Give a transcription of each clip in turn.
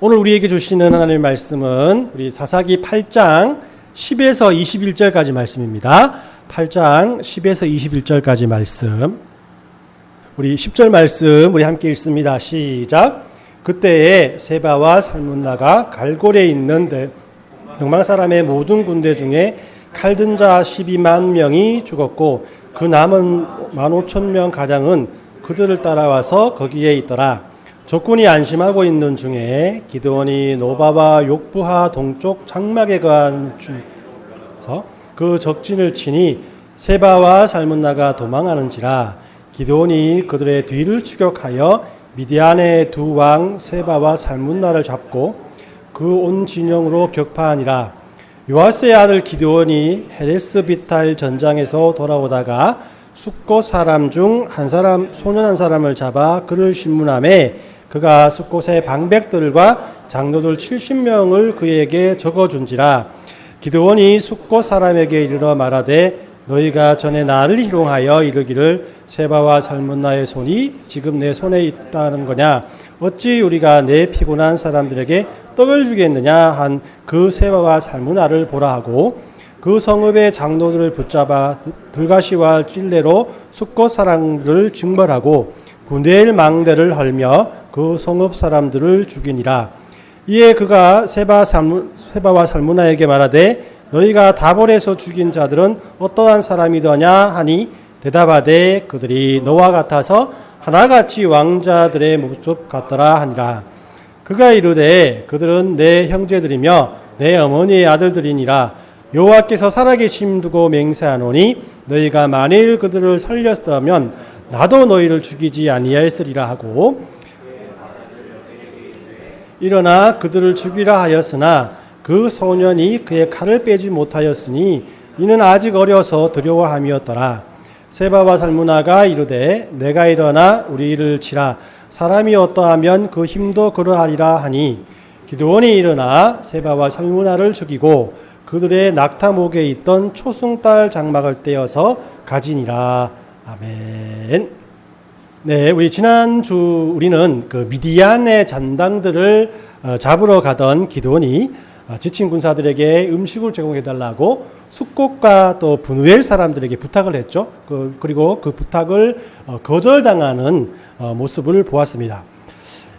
오늘 우리에게 주시는 하나님의 말씀은 우리 사사기 8장 10에서 21절까지 말씀입니다. 8장 10에서 21절까지 말씀. 우리 10절 말씀 우리 함께 읽습니다. 시작. 그때에 세바와 살문나가 갈골에 있는데 동방 사람의 모든 군대 중에 칼든 자 12만 명이 죽었고 그 남은 15,000명 가량은 그들을 따라와서 거기에 있더라. 적군이 안심하고 있는 중에 기드온이 노바와 욕부하 동쪽 장막에 거한 중에서 그 적진을 치니 세바와 살문나가 도망하는지라. 기드온이 그들의 뒤를 추격하여 미디안의 두 왕 세바와 살문나를 잡고 그 온 진영으로 격파하니라. 요아스의 아들 기드온이 헤레스 비탈 전장에서 돌아오다가 숫곳 사람 중 한 사람 소년 한 사람을 잡아 그를 신문하매 그가 숫곳의 방백들과 장로들 70명을 그에게 적어준지라. 기드온이 숫곳 사람에게 이르러 말하되 너희가 전에 나를 희롱하여 이르기를 세바와 살문나의 손이 지금 내 손에 있다는 거냐? 어찌 우리가 내 피곤한 사람들에게 떡을 주겠느냐 한 그 세바와 살문나를 보라 하고 그 성읍의 장로들을 붙잡아 들가시와 찔레로 숫곳 사람들을 징벌하고 군대의 망대를 헐며 그 성읍 사람들을 죽이니라. 이에 그가 세바와 살문나에게 말하되 너희가 다볼에서 죽인 자들은 어떠한 사람이더냐 하니 대답하되 그들이 너와 같아서 하나같이 왕자들의 모습 같더라 하니라. 그가 이르되 그들은 내 형제들이며 내 어머니의 아들들이니라. 여호와께서 살아계심 두고 맹세하노니 너희가 만일 그들을 살렸다면 나도 너희를 죽이지 아니하였으리라 하고 일어나 그들을 죽이라 하였으나 그 소년이 그의 칼을 빼지 못하였으니 이는 아직 어려서 두려워함이었더라. 세바와 살문나가 이르되 내가 일어나 우리를 치라. 사람이 어떠하면 그 힘도 그러하리라 하니 기드온이 일어나 세바와 살문나를 죽이고 그들의 낙타목에 있던 초승달 장막을 떼어서 가지니라. 아멘. 네, 우리 지난주 우리는 그 미디안의 잔당들을 잡으러 가던 기드온이 지친 군사들에게 음식을 제공해달라고 숫곳과 또 분우엘 사람들에게 부탁을 했죠. 그리고 그 부탁을 거절당하는 모습을 보았습니다.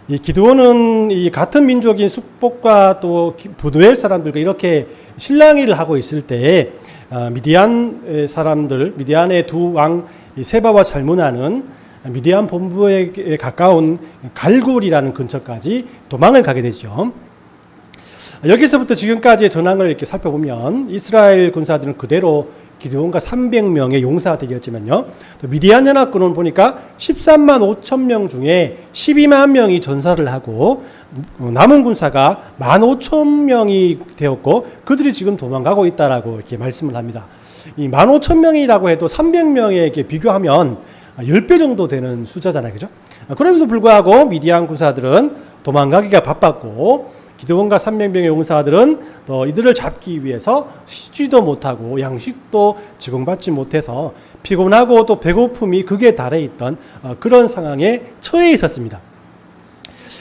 이 기드온은 이 같은 민족인 숫곳과 또 분우엘 사람들과 이렇게 실랑이를 하고 있을 때 미디안 사람들, 미디안의 두 왕 세바와 살문나는 미디안 본부에 가까운 갈골이라는 근처까지 도망을 가게 되죠. 여기서부터 지금까지의 전황을 이렇게 살펴보면 이스라엘 군사들은 그대로 기드온과 300명의 용사가 되었지만요. 또 미디안 연합군은 보니까 13만 5천 명 중에 12만 명이 전사를 하고 남은 군사가 15,000명이 되었고 그들이 지금 도망가고 있다라고 이렇게 말씀을 합니다. 이 15,000명이라고 해도 300명에게 비교하면 10배 정도 되는 숫자잖아요. 그죠? 그럼에도 불구하고 미디안 군사들은 도망가기가 바빴고 기드온과 300명의 용사들은 또 이들을 잡기 위해서 쉬지도 못하고 양식도 제공받지 못해서 피곤하고 또 배고픔이 극에 달해 있던 그런 상황에 처해 있었습니다.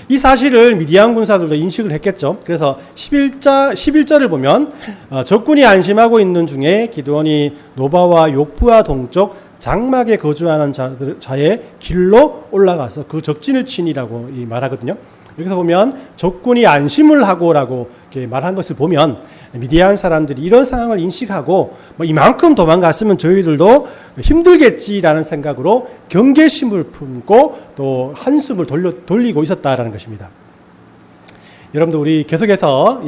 이 사실을 미디안 군사들도 인식을 했겠죠. 그래서 11절을 보면 적군이 안심하고 있는 중에 기드온이 노바와 욕부하 동쪽 장막에 거주하는 자의 길로 올라가서 그 적진을 치니라고 말하거든요. 여기서 보면 적군이 안심을 하고라고 이렇게 말한 것을 보면 미디안 사람들이 이런 상황을 인식하고 이만큼 도망갔으면 저희들도 힘들겠지라는 생각으로 경계심을 품고 또 한숨을 돌리고 있었다라는 것입니다. 여러분들 우리 계속해서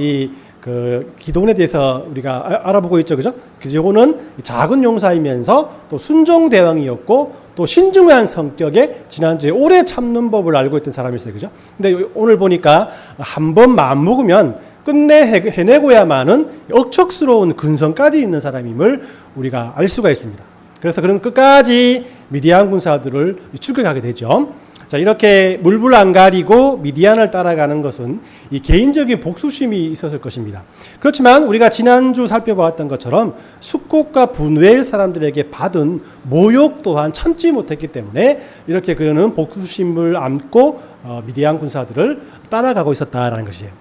그 기드온에 대해서 우리가 알아보고 있죠, 그죠? 기드온은 작은 용사이면서 또 순종 대왕이었고 또 신중한 성격에 지난주에 오래 참는 법을 알고 있던 사람이었어요, 그죠? 근데 오늘 보니까 한 번 마음 먹으면 끝내 해내고야만은 억척스러운 근성까지 있는 사람임을 우리가 알 수가 있습니다. 그래서 그는 끝까지 미디안 군사들을 추격하게 되죠. 자, 이렇게 물불 안 가리고 미디안을 따라가는 것은 이 개인적인 복수심이 있었을 것입니다. 그렇지만 우리가 지난주 살펴보았던 것처럼 숫곳과 분우엘 사람들에게 받은 모욕 또한 참지 못했기 때문에 이렇게 그는 복수심을 안고 미디안 군사들을 따라가고 있었다라는 것이에요.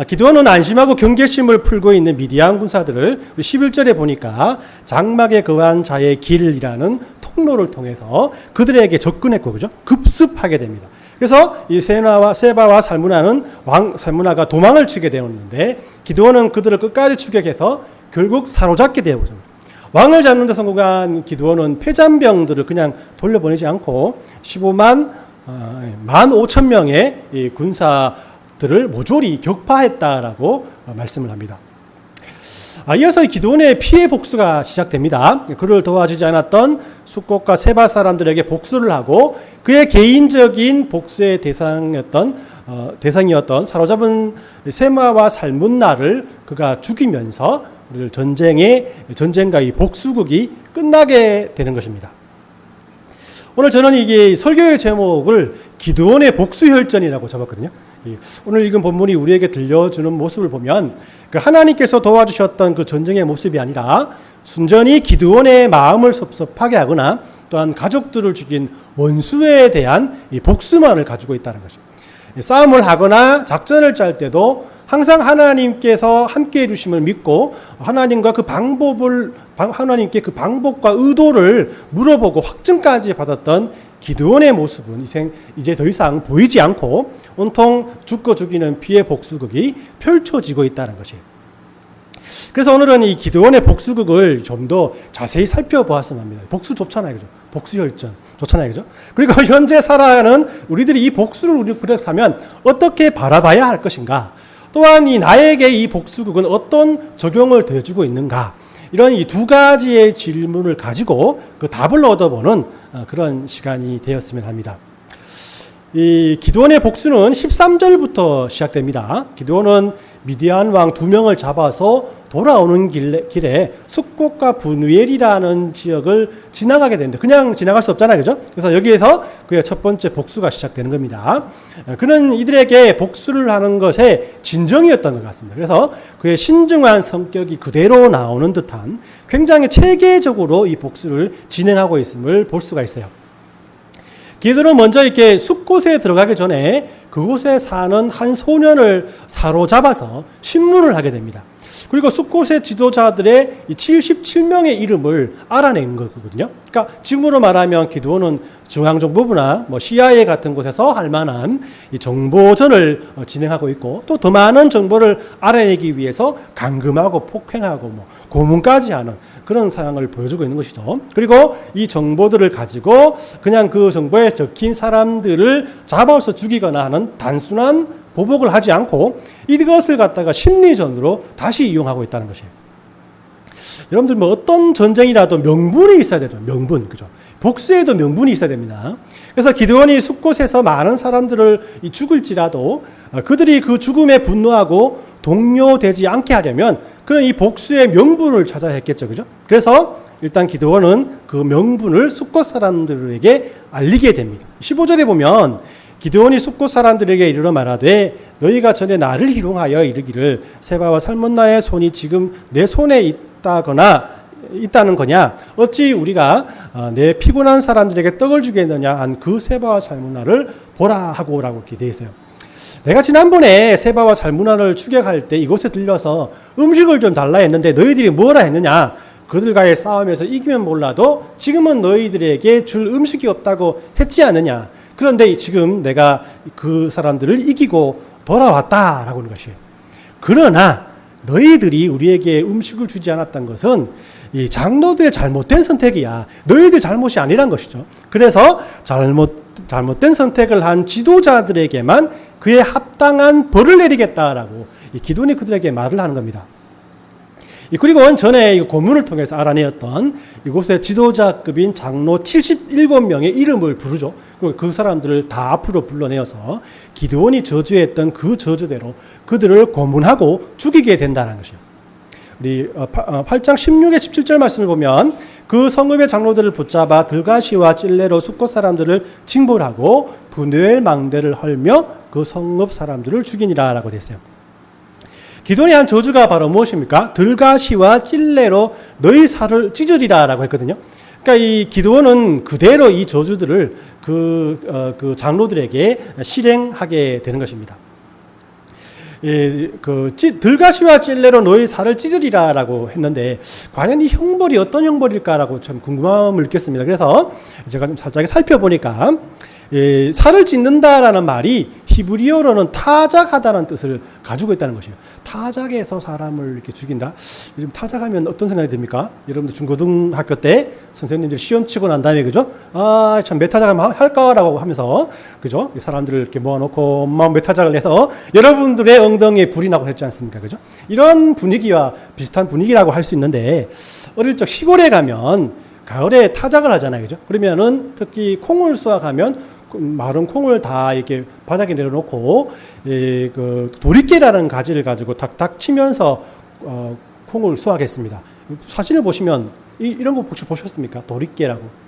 기드온은 안심하고 경계심을 풀고 있는 미디안 군사들을 11절에 보니까 장막에 거한 자의 길이라는 통로를 통해서 그들에게 접근했고, 그죠? 급습하게 됩니다. 그래서 이 세바와 살무나가 도망을 치게 되었는데 기드온은 그들을 끝까지 추격해서 결국 사로잡게 되었습니다. 왕을 잡는 데 성공한 기드온은 패잔병들을 그냥 돌려보내지 않고 15,000명의 이 군사들을 모조리 격파했다라고 말씀을 합니다. 이어서 기드온의 피해 복수가 시작됩니다. 그를 도와주지 않았던 숫곳과 세바 사람들에게 복수를 하고 그의 개인적인 복수의 대상이었던 사로잡은 세마와 살문나를 그가 죽이면서 전쟁과 이 복수극이 끝나게 되는 것입니다. 오늘 저는 이게 설교의 제목을 기드온의 복수혈전이라고 잡았거든요. 오늘 읽은 본문이 우리에게 들려주는 모습을 보면 하나님께서 도와주셨던 그 전쟁의 모습이 아니라 순전히 기드온의 마음을 섭섭하게 하거나 또한 가족들을 죽인 원수에 대한 이 복수만을 가지고 있다는 것입니다. 싸움을 하거나 작전을 짤 때도 항상 하나님께서 함께해 주심을 믿고 하나님께 그 방법과 의도를 물어보고 확증까지 받았던 기드온의 모습은 이제 더 이상 보이지 않고 온통 죽고 죽이는 피해 복수극이 펼쳐지고 있다는 것이에요. 그래서 오늘은 이 기드온의 복수극을 좀 더 자세히 살펴보았으면 합니다. 복수 좋잖아요, 그죠? 복수혈전 좋잖아요, 그죠? 그리고 현재 살아가는 우리들이 이 복수를 그렇다면 어떻게 바라봐야 할 것인가? 또한 나에게 이 복수극은 어떤 적용을 대주고 있는가? 이런 이 두 가지의 질문을 가지고 그 답을 얻어보는 그런 시간이 되었으면 합니다. 이 기드온의 복수는 13절부터 시작됩니다. 기드온은 미디안 왕 2명을 잡아서 돌아오는 길에 숫곳과 분우엘이라는 지역을 지나가게 되는데 그냥 지나갈 수 없잖아요, 그죠? 그래서 여기에서 그의 첫 번째 복수가 시작되는 겁니다. 그는 이들에게 복수를 하는 것에 진정이었던 것 같습니다. 그래서 그의 신중한 성격이 그대로 나오는 듯한 굉장히 체계적으로 이 복수를 진행하고 있음을 볼 수가 있어요. 기드온은 먼저 이렇게 숫곳에 들어가기 전에 그곳에 사는 한 소년을 사로잡아서 신문을 하게 됩니다. 그리고 숫곳의 지도자들의 77명의 이름을 알아낸 거거든요. 그러니까 지금으로 말하면 기드온은 중앙정보부나 CIA 같은 곳에서 할 만한 이 정보전을 진행하고 있고 또 더 많은 정보를 알아내기 위해서 감금하고 폭행하고 고문까지 하는 그런 상황을 보여주고 있는 것이죠. 그리고 이 정보들을 가지고 그냥 그 정보에 적힌 사람들을 잡아서 죽이거나 하는 단순한 보복을 하지 않고 이것을 갖다가 심리전으로 다시 이용하고 있다는 것이에요. 여러분들 어떤 전쟁이라도 명분이 있어야 되죠. 명분, 그죠? 복수에도 명분이 있어야 됩니다. 그래서 기드온이 숫곳에서 많은 사람들을 죽을지라도 그들이 그 죽음에 분노하고 동요되지 않게 하려면 그런 이 복수의 명분을 찾아야 했겠죠, 그죠? 그래서 일단 기드온은 그 명분을 숫곳 사람들에게 알리게 됩니다. 15절에 보면 기드온이 숫곳 사람들에게 이르러 말하되 너희가 전에 나를 희롱하여 이르기를 세바와 살문나의 손이 지금 내 손에 있다는 거냐? 어찌 우리가 내 피곤한 사람들에게 떡을 주겠느냐 한 그 세바와 살문나를 보라 하고라고 이렇게 되어 있어요. 내가 지난번에 세바와 살문나를 추격할 때 이곳에 들려서 음식을 좀 달라 했는데 너희들이 뭐라 했느냐? 그들과의 싸움에서 이기면 몰라도 지금은 너희들에게 줄 음식이 없다고 했지 않느냐? 그런데 지금 내가 그 사람들을 이기고 돌아왔다라고 하는 것이에요. 그러나 너희들이 우리에게 음식을 주지 않았던 것은 이 장로들의 잘못된 선택이야. 너희들 잘못이 아니란 것이죠. 그래서 잘못된 선택을 한 지도자들에게만 그에 합당한 벌을 내리겠다라고 이 기드온이 그들에게 말을 하는 겁니다. 그리고 전에 고문을 통해서 알아내었던 이곳의 지도자급인 장로 77명의 이름을 부르죠. 그 사람들을 다 앞으로 불러내어서 기드온이 저주했던 그 저주대로 그들을 고문하고 죽이게 된다는 것이에요. 우리 8장 16에 17절 말씀을 보면 그 성읍의 장로들을 붙잡아 들가시와 찔레로 숫곳 사람들을 징벌하고 분노의 망대를 헐며 그 성읍 사람들을 죽이니라 라고 되어 있어요. 기도원이 한 저주가 바로 무엇입니까? 들가시와 찔레로 너희 살을 찢으리라 라고 했거든요. 그러니까 이 기도원은 그대로 이 저주들을 그 장로들에게 실행하게 되는 것입니다. 들가시와 찔레로 너희 살을 찢으리라라고 했는데 과연 이 형벌이 어떤 형벌일까라고 참 궁금함을 느꼈습니다. 그래서 제가 좀 살짝 살펴보니까 살을 찢는다라는 말이 히브리어로는 타작하다는 뜻을 가지고 있다는 것이에요. 타작에서 사람을 이렇게 죽인다. 요즘 타작하면 어떤 생각이 듭니까? 여러분들 중고등학교 때 선생님들 시험 치고 난 다음에 그죠? 아, 참 메타작하면 할까라고 하면서 그죠? 사람들을 이렇게 모아놓고 메타작을 해서 여러분들의 엉덩이에 불이 나고 했지 않습니까? 그죠? 이런 분위기와 비슷한 분위기라고 할 수 있는데 어릴 적 시골에 가면 가을에 타작을 하잖아요. 그죠? 그러면은 특히 콩을 수확하면 마른 콩을 다 이렇게 바닥에 내려놓고 그 도리깨라는 가지를 가지고 탁탁 치면서 콩을 수확했습니다. 사진을 보시면 이런 거 혹시 보셨습니까? 도리깨라고.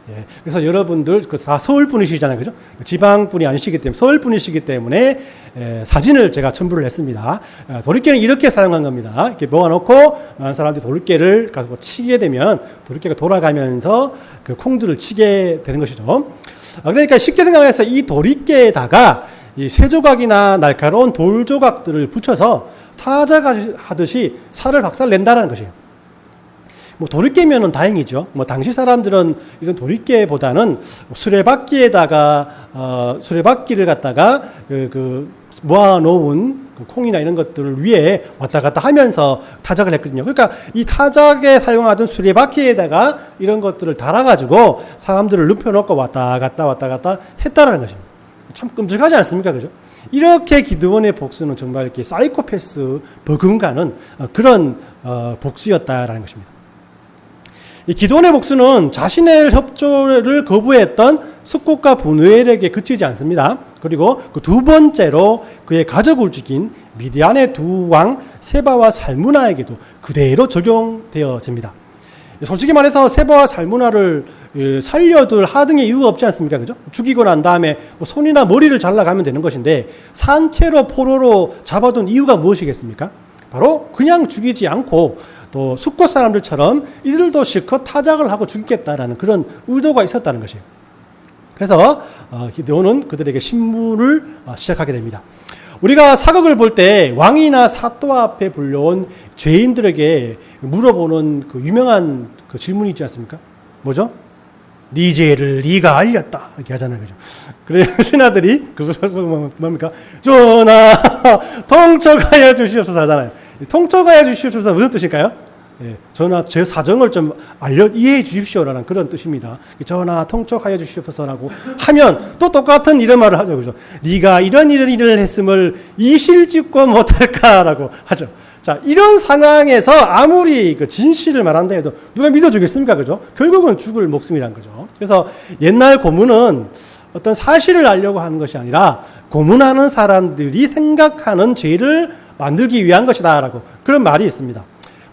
예, 그래서 여러분들 다 서울 분이시잖아요, 그죠? 지방 분이 아니시기 때문에 서울 분이시기 때문에 사진을 제가 첨부를 했습니다. 도리깨는 이렇게 사용한 겁니다. 이렇게 모아놓고 많은 사람들이 도리깨를 가서 치게 되면 도리깨가 돌아가면서 그 콩들을 치게 되는 것이죠. 그러니까 쉽게 생각해서 이 도리깨에다가 이 쇠조각이나 날카로운 돌 조각들을 붙여서 타작하듯이 살을 박살낸다는 것이에요. 뭐 도리깨면은 다행이죠. 뭐 당시 사람들은 이런 도리깨보다는 수레바퀴에다가 수레바퀴를 갖다가 모아놓은 그 콩이나 이런 것들을 위에 왔다 갔다 하면서 타작을 했거든요. 그러니까 이 타작에 사용하던 수레바퀴에다가 이런 것들을 달아가지고 사람들을 눕혀놓고 왔다 갔다 했다라는 것입니다. 참 끔찍하지 않습니까? 그죠? 이렇게 기드온의 복수는 정말 이렇게 사이코패스 버금가는 그런 복수였다라는 것입니다. 이 기드온의 복수는 자신의 협조를 거부했던 숫곳과 분우엘에게 그치지 않습니다. 그리고 그 두 번째로 그의 가족을 죽인 미디안의 두 왕 세바와 살무나에게도 그대로 적용되어집니다. 솔직히 말해서 세바와 살무나를 살려둘 하등의 이유가 없지 않습니까? 그죠? 죽이고 난 다음에 뭐 손이나 머리를 잘라가면 되는 것인데 산채로 포로로 잡아둔 이유가 무엇이겠습니까? 바로 그냥 죽이지 않고 또 숫곳 사람들처럼 이들도 실컷 타작을 하고 죽이겠다라는 그런 의도가 있었다는 것이에요. 그래서 기드온은 그들에게 신문을 시작하게 됩니다. 우리가 사극을 볼 때 왕이나 사또 앞에 불려온 죄인들에게 물어보는 그 유명한 그 질문이 있지 않습니까? 뭐죠? 네 죄를 네가 알렸다 이렇게 하잖아요, 그죠? 그래 신하들이 그거 뭡니까? 전하 통촉하여 주시옵소서 하잖아요. 통촉하여 주시옵소서 무슨 뜻일까요? 예, 전하 제 사정을 좀 이해해 주십시오라는 그런 뜻입니다. 전하 통촉하여 주시옵소서라고 하면 또 똑같은 이런 말을 하죠, 그죠? 네가 이런 일을 했음을 이실직고 못할까라고 하죠. 자, 이런 상황에서 아무리 그 진실을 말한다 해도 누가 믿어주겠습니까? 그죠? 결국은 죽을 목숨이란 거죠. 그래서 옛날 고문은 어떤 사실을 알려고 하는 것이 아니라 고문하는 사람들이 생각하는 죄를 만들기 위한 것이다라고 그런 말이 있습니다.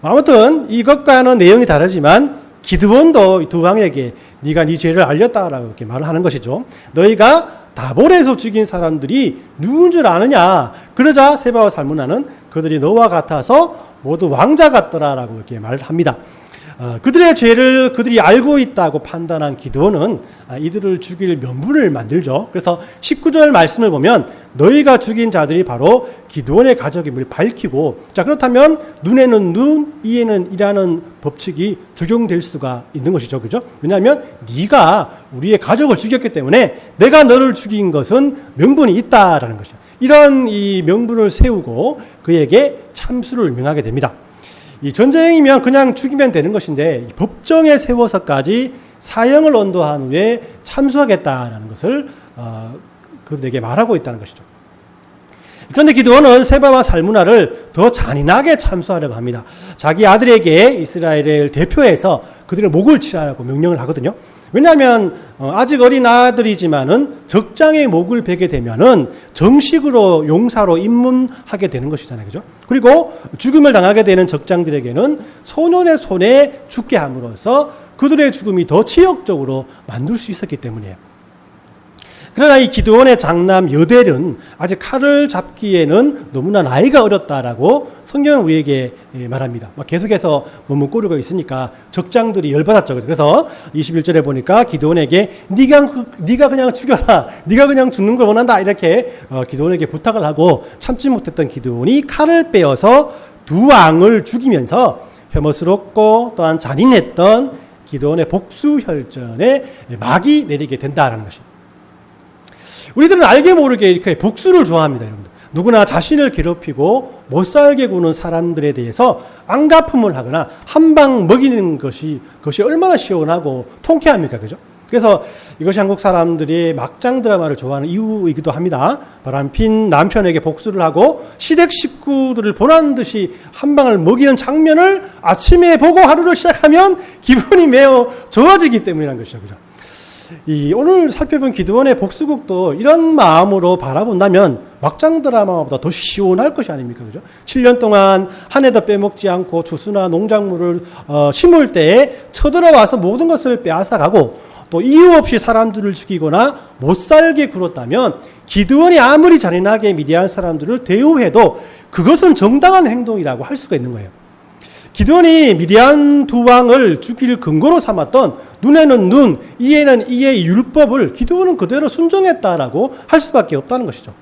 아무튼 이것과는 내용이 다르지만 기드온도 두 왕에게 네가 네 죄를 알렸다라고 이렇게 말을 하는 것이죠. 너희가 다볼에서 죽인 사람들이 누군 줄 아느냐? 그러자 세바와 살무나는 그들이 너와 같아서 모두 왕자 같더라라고 이렇게 말을 합니다. 그들의 죄를 그들이 알고 있다고 판단한 기드온은 이들을 죽일 명분을 만들죠. 그래서 19절 말씀을 보면 너희가 죽인 자들이 바로 기드온의 가족임을 밝히고, 자 그렇다면 눈에는 눈, 이에는 이라는 법칙이 적용될 수가 있는 것이죠. 그죠? 왜냐하면 네가 우리의 가족을 죽였기 때문에 내가 너를 죽인 것은 명분이 있다라는 것이죠. 이런 이 명분을 세우고 그에게 참수를 명하게 됩니다. 이 전쟁이면 그냥 죽이면 되는 것인데 법정에 세워서까지 사형을 언도한 후에 참수하겠다라는 것을 그들에게 말하고 있다는 것이죠. 그런데 기드온은 세바와 살무나를 더 잔인하게 참수하려고 합니다. 자기 아들에게 이스라엘을 대표해서 그들의 목을 치라고 명령을 하거든요. 왜냐하면 아직 어린 아들이지만은 적장의 목을 베게 되면은 정식으로 용사로 입문하게 되는 것이잖아요, 그죠? 그리고 죽음을 당하게 되는 적장들에게는 소년의 손에 죽게 함으로써 그들의 죽음이 더 치욕적으로 만들 수 있었기 때문이에요. 그러나 이 기드온의 장남 여델은 아직 칼을 잡기에는 너무나 나이가 어렸다라고 성경은 우리에게 말합니다. 계속해서 머뭇거리고 있으니까 적장들이 열받았죠. 그래서 21절에 보니까 기드온에게 네가 그냥 죽여라. 네가 그냥 죽는 걸 원한다. 이렇게 기드온에게 부탁을 하고 참지 못했던 기드온이 칼을 빼어서 두 왕을 죽이면서 혐오스럽고 또한 잔인했던 기드온의 복수혈전에 막이 내리게 된다는 것입니다. 우리들은 알게 모르게 이렇게 복수를 좋아합니다, 여러분들. 누구나 자신을 괴롭히고 못살게 구는 사람들에 대해서 안갚음을 하거나 한 방 먹이는 것이 얼마나 시원하고 통쾌합니까, 그죠? 그래서 이것이 한국 사람들이 막장 드라마를 좋아하는 이유이기도 합니다. 바람핀 남편에게 복수를 하고 시댁 식구들을 보란 듯이 한 방을 먹이는 장면을 아침에 보고 하루를 시작하면 기분이 매우 좋아지기 때문이라는 것이죠, 그죠? 오늘 살펴본 기드온의 복수극도 이런 마음으로 바라본다면 막장 드라마보다 더 시원할 것이 아닙니까? 그죠? 7년 동안 한 해도 빼먹지 않고 주스나 농작물을 심을 때에 쳐들어와서 모든 것을 빼앗아가고 또 이유 없이 사람들을 죽이거나 못살게 굴었다면 기드온이 아무리 잔인하게 미디안 사람들을 대우해도 그것은 정당한 행동이라고 할 수가 있는 거예요. 기드온이 미디안 두 왕을 죽일 근거로 삼았던 눈에는 눈, 이에는 이의 율법을 기드온은 그대로 순종했다라고 할 수밖에 없다는 것이죠.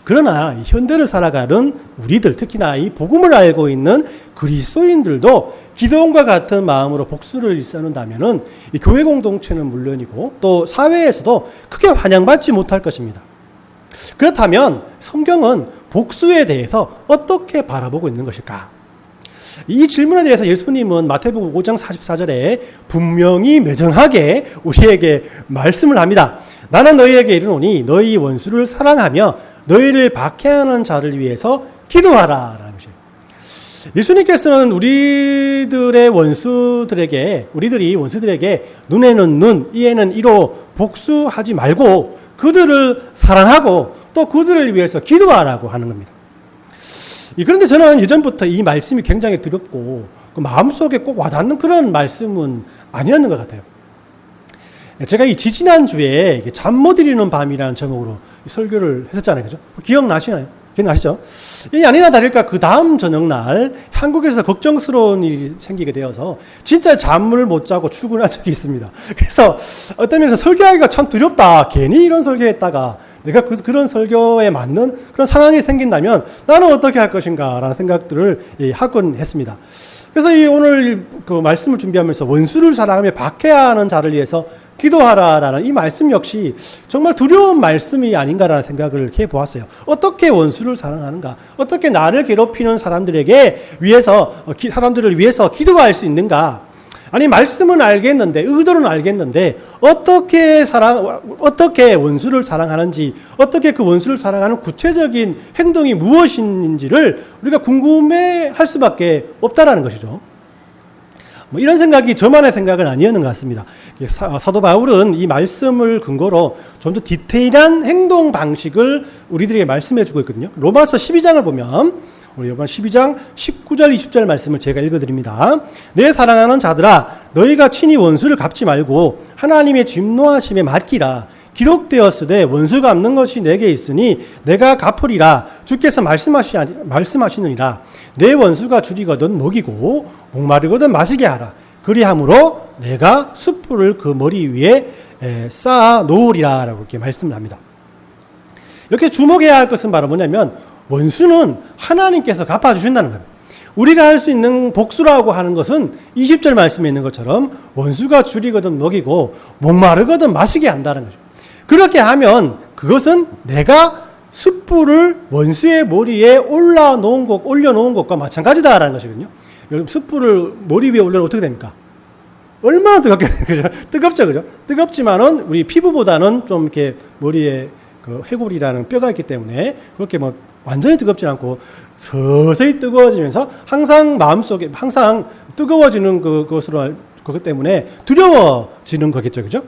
그러나 현대를 살아가는 우리들, 특히나 이 복음을 알고 있는 그리스도인들도 기드온과 같은 마음으로 복수를 일삼는다면은 이 교회 공동체는 물론이고 또 사회에서도 크게 환영받지 못할 것입니다. 그렇다면 성경은 복수에 대해서 어떻게 바라보고 있는 것일까? 이 질문에 대해서 예수님은 마태복음 5장 44절에 분명히 매정하게 우리에게 말씀을 합니다. 나는 너희에게 이르노니 너희 원수를 사랑하며 너희를 박해하는 자를 위해서 기도하라 라는 것이에요. 예수님께서는 우리들이 원수들에게 눈에는 눈, 이에는 이로 복수하지 말고 그들을 사랑하고 또 그들을 위해서 기도하라고 하는 겁니다. 그런데 저는 예전부터 이 말씀이 굉장히 두렵고 마음속에 꼭 와닿는 그런 말씀은 아니었는 것 같아요. 제가 이 지지난주에 잠 못 이루는 밤이라는 제목으로 설교를 했었잖아요. 그죠? 기억나시나요? 기억나시죠? 이 아니나 다를까 그 다음 저녁날 한국에서 걱정스러운 일이 생기게 되어서 진짜 잠을 못 자고 출근한 적이 있습니다. 그래서 어떤 면에서 설교하기가 참 두렵다. 괜히 이런 설교했다가 내가 그런 설교에 맞는 그런 상황이 생긴다면 나는 어떻게 할 것인가 라는 생각들을 하곤 했습니다. 그래서 오늘 그 말씀을 준비하면서 원수를 사랑하며 박해하는 자를 위해서 기도하라라는 이 말씀 역시 정말 두려운 말씀이 아닌가라는 생각을 해보았어요. 어떻게 원수를 사랑하는가? 어떻게 나를 괴롭히는 사람들을 위해서 기도할 수 있는가? 아니 말씀은 알겠는데 의도는 알겠는데 어떻게 원수를 사랑하는지 어떻게 그 원수를 사랑하는 구체적인 행동이 무엇인지를 우리가 궁금해할 수밖에 없다라는 것이죠. 이런 생각이 저만의 생각은 아니었는 것 같습니다. 사도 바울은 이 말씀을 근거로 좀 더 디테일한 행동 방식을 우리들에게 말씀해주고 있거든요. 로마서 12장을 보면 우리 이번 12장 19절 20절 말씀을 제가 읽어드립니다. 내 사랑하는 자들아 너희가 친히 원수를 갚지 말고 하나님의 진노하심에 맡기라. 기록되었으되 원수 갚는 것이 내게 있으니 내가 갚으리라. 주께서 말씀하시느니라. 내 원수가 줄이거든 먹이고 목마르거든 마시게 하라. 그리함으로 내가 숯불을 그 머리 위에 쌓아 놓으리라 라고 이렇게 말씀을 합니다. 이렇게 주목해야 할 것은 바로 뭐냐면 원수는 하나님께서 갚아주신다는 거예요. 우리가 할 수 있는 복수라고 하는 것은 20절 말씀에 있는 것처럼 원수가 줄이거든 먹이고 목마르거든 마시게 한다는 거죠. 그렇게 하면 그것은 내가 숯불을 원수의 머리에 올려놓은 것과 마찬가지다라는 것이거든요. 여러분 숯불을 머리 위에 올려놓으면 어떻게 됩니까? 얼마나 뜨겁게 그죠? 뜨겁죠, 그죠? 뜨겁지만은 우리 피부보다는 좀 이렇게 머리에 그 해골이라는 뼈가 있기 때문에 그렇게 뭐 완전히 뜨겁지 않고 서서히 뜨거워지면서 항상 마음속에 항상 뜨거워지는 그것으로 그것 때문에 두려워지는 거겠죠, 그죠?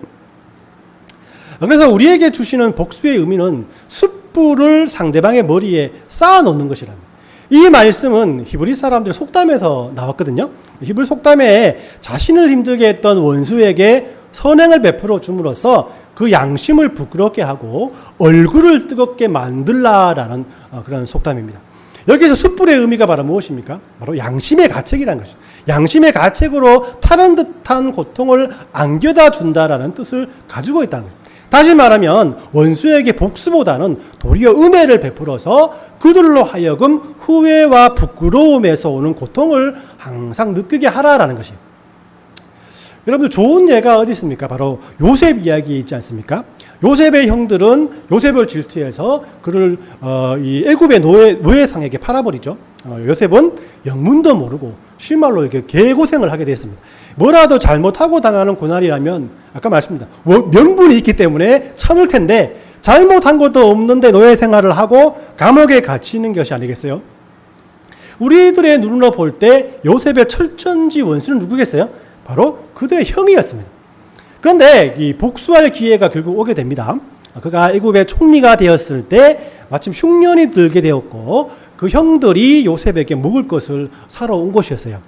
그래서 우리에게 주시는 복수의 의미는 숯불을 상대방의 머리에 쌓아 놓는 것이랍니다. 이 말씀은 히브리 사람들의 속담에서 나왔거든요. 히브리 속담에 자신을 힘들게 했던 원수에게 선행을 베풀어 줌으로써 그 양심을 부끄럽게 하고 얼굴을 뜨겁게 만들라라는 그런 속담입니다. 여기서 숯불의 의미가 바로 무엇입니까? 바로 양심의 가책이라는 것이죠. 양심의 가책으로 타는 듯한 고통을 안겨다 준다라는 뜻을 가지고 있다는 거죠. 다시 말하면 원수에게 복수보다는 도리어 은혜를 베풀어서 그들로 하여금 후회와 부끄러움에서 오는 고통을 항상 느끼게 하라라는 것이에요. 여러분들 좋은 예가 어디 있습니까? 바로 요셉 이야기 있지 않습니까? 요셉의 형들은 요셉을 질투해서 그를 이 애굽의 노예상에게 팔아버리죠. 요셉은 영문도 모르고 실말로 이렇게 개고생을 하게 됐습니다. 뭐라도 잘못하고 당하는 고난이라면 아까 말씀드렸습니다. 명분이 있기 때문에 참을 텐데 잘못한 것도 없는데 노예 생활을 하고 감옥에 갇히는 것이 아니겠어요? 우리들의 눈으로 볼 때 요셉의 철천지 원수는 누구겠어요? 바로 그들의 형이었습니다. 그런데 이 복수할 기회가 결국 오게 됩니다. 그가 애굽의 총리가 되었을 때 마침 흉년이 들게 되었고 그 형들이 요셉에게 먹을 것을 사러 온 것이었어요.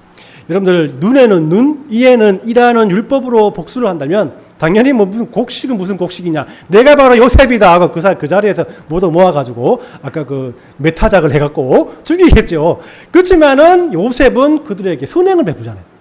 여러분들 눈에는 눈, 이에는 이라는 율법으로 복수를 한다면 당연히 뭐 무슨 곡식은 무슨 곡식이냐, 내가 바로 요셉이다 하고 그 자리에서 모두 모아가지고 아까 그 메타작을 해갖고 죽이겠죠. 그렇지만은 요셉은 그들에게 선행을 베푸잖아요.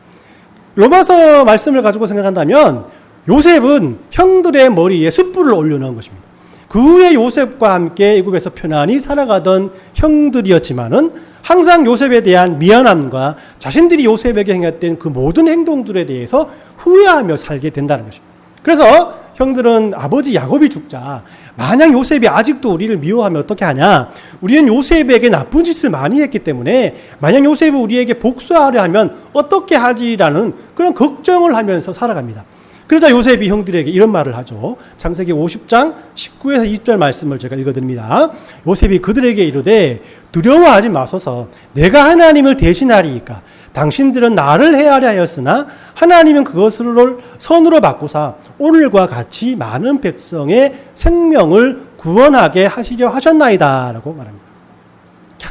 로마서 말씀을 가지고 생각한다면 요셉은 형들의 머리에 숯불을 올려놓은 것입니다. 그 후에 요셉과 함께 애굽에서 편안히 살아가던 형들이었지만은 항상 요셉에 대한 미안함과 자신들이 요셉에게 행했던 그 모든 행동들에 대해서 후회하며 살게 된다는 것입니다. 그래서 형들은 아버지 야곱이 죽자 만약 요셉이 아직도 우리를 미워하면 어떻게 하냐, 우리는 요셉에게 나쁜 짓을 많이 했기 때문에 만약 요셉이 우리에게 복수하려 하면 어떻게 하지라는 그런 걱정을 하면서 살아갑니다. 그러자 요셉이 형들에게 이런 말을 하죠. 창세기 50장 19에서 20절 말씀을 제가 읽어드립니다. 요셉이 그들에게 이르되 두려워하지 마소서, 내가 하나님을 대신하리이까. 당신들은 나를 해하려 하였으나 하나님은 그것을 선으로 바꾸사 오늘과 같이 많은 백성의 생명을 구원하게 하시려 하셨나이다 라고 말합니다.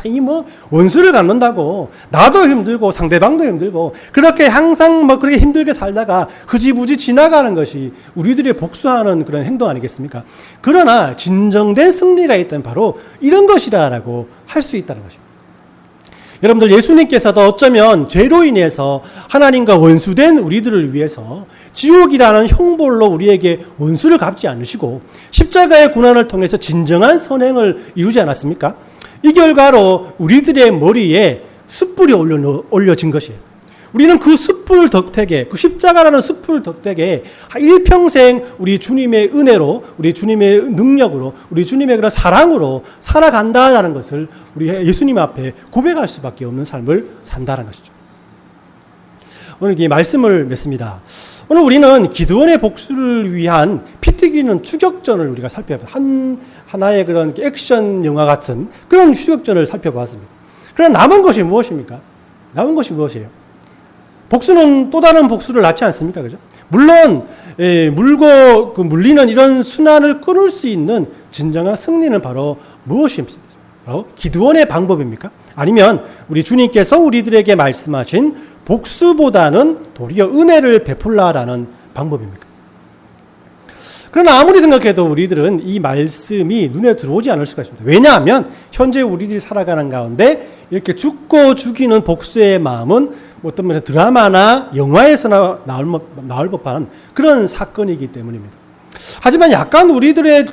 이 뭐 원수를 갚는다고 나도 힘들고 상대방도 힘들고 그렇게 항상 뭐 그렇게 힘들게 살다가 흐지부지 지나가는 것이 우리들의 복수하는 그런 행동 아니겠습니까? 그러나 진정된 승리가 있다면 바로 이런 것이라고 할 수 있다는 것입니다. 여러분들, 예수님께서도 어쩌면 죄로 인해서 하나님과 원수된 우리들을 위해서 지옥이라는 형벌로 우리에게 원수를 갚지 않으시고 십자가의 고난을 통해서 진정한 선행을 이루지 않았습니까? 이 결과로 우리들의 머리에 숯불이 올려진 것이에요. 우리는 그 숯불 덕택에, 그 십자가라는 숯불 덕택에 일평생 우리 주님의 은혜로, 우리 주님의 능력으로, 우리 주님의 그런 사랑으로 살아간다는 것을 우리 예수님 앞에 고백할 수밖에 없는 삶을 산다는 것이죠. 오늘 이 말씀을 맺습니다. 오늘 우리는 기드온의 복수를 위한 피 튀기는 추격전을 우리가 살펴봤습니다. 하나의 그런 액션 영화 같은 그런 추격전을 살펴봤습니다. 그럼 남은 것이 무엇입니까? 남은 것이 무엇이에요? 복수는 또 다른 복수를 낳지 않습니까? 그죠? 물론, 물고 물리는 이런 순환을 끊을 수 있는 진정한 승리는 바로 무엇입니까? 바로 기드온의 방법입니까? 아니면 우리 주님께서 우리들에게 말씀하신 복수보다는 도리어 은혜를 베풀라라는 방법입니까? 그러나 아무리 생각해도 우리들은 이 말씀이 눈에 들어오지 않을 수가 있습니다. 왜냐하면 현재 우리들이 살아가는 가운데 이렇게 죽고 죽이는 복수의 마음은 어떤 면에서 드라마나 영화에서나 나올 법한 그런 사건이기 때문입니다. 하지만 약간 우리들의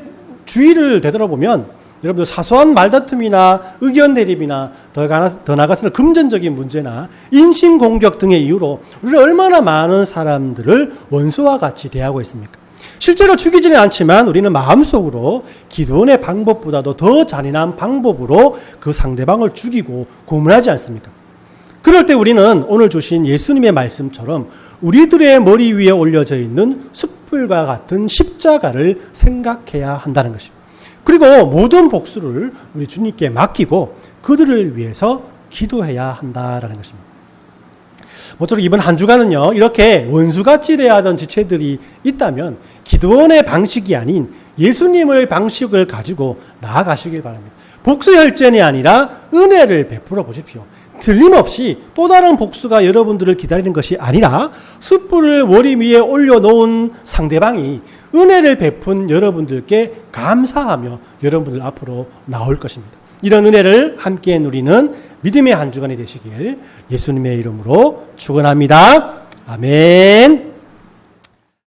주의를 되돌아보면 여러분들 사소한 말다툼이나 의견 대립이나 더 나아가서는 금전적인 문제나 인신공격 등의 이유로 우리는 얼마나 많은 사람들을 원수와 같이 대하고 있습니까? 실제로 죽이지는 않지만 우리는 마음속으로 기드온의 방법보다도 더 잔인한 방법으로 그 상대방을 죽이고 고문하지 않습니까? 그럴 때 우리는 오늘 주신 예수님의 말씀처럼 우리들의 머리 위에 올려져 있는 숯불과 같은 십자가를 생각해야 한다는 것입니다. 그리고 모든 복수를 우리 주님께 맡기고 그들을 위해서 기도해야 한다라는 것입니다. 모쪼록 이번 한 주간은요, 이렇게 원수같이 대하던 지체들이 있다면 기도원의 방식이 아닌 예수님의 방식을 가지고 나아가시길 바랍니다. 복수혈전이 아니라 은혜를 베풀어 보십시오. 틀림없이 또 다른 복수가 여러분들을 기다리는 것이 아니라 숯불을 머리 위에 올려놓은 상대방이 은혜를 베푼 여러분들께 감사하며 여러분들 앞으로 나올 것입니다. 이런 은혜를 함께 누리는 믿음의 한 주간이 되시길 예수님의 이름으로 축원합니다. 아멘.